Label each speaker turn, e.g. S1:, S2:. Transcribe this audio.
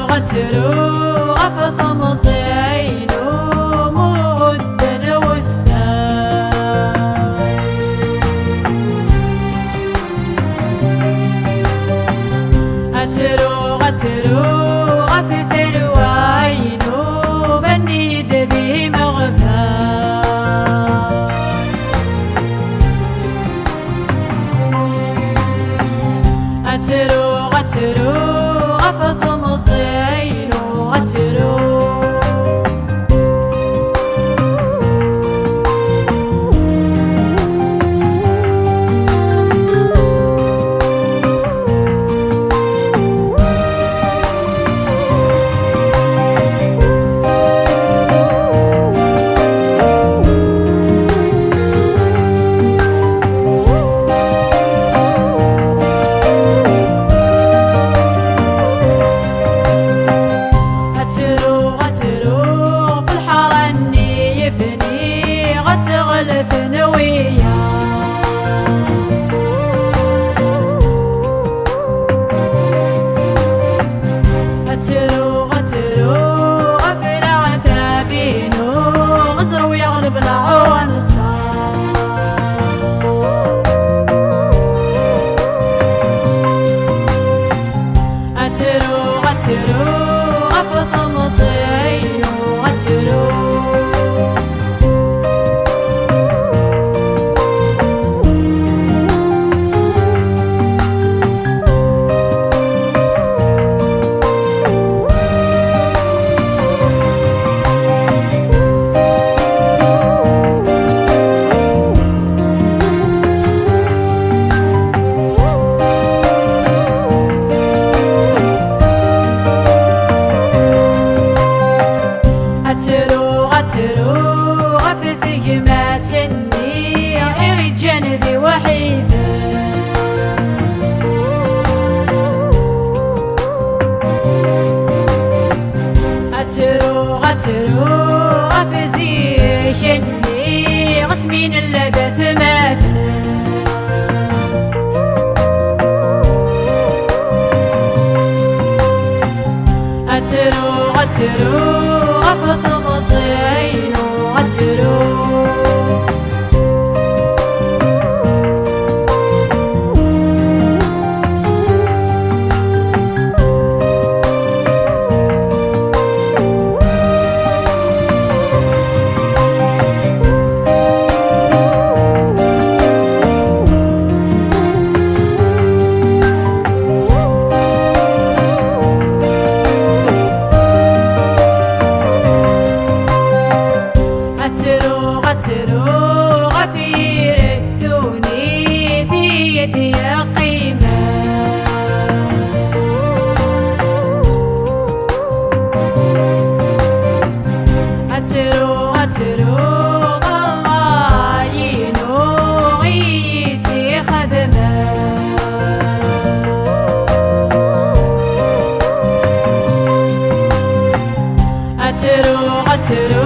S1: غترو غفثم زينو مدن والسام غترو غفث الوينو بنيد ذي مغفار غترو غفثم زينو غترو ثانوية غترو غفل عتابينو غزرو يغلب العون الصار غترو غفثم زينو غترو غترو غفث يماتني إرجان ذي وحيدة غترو غفث يشني غسمين اللدى ثماثة غترو غفثم زينو غترو غفير الدوني في يدي قيمة غترو الله ينو غيتي خدمة غترو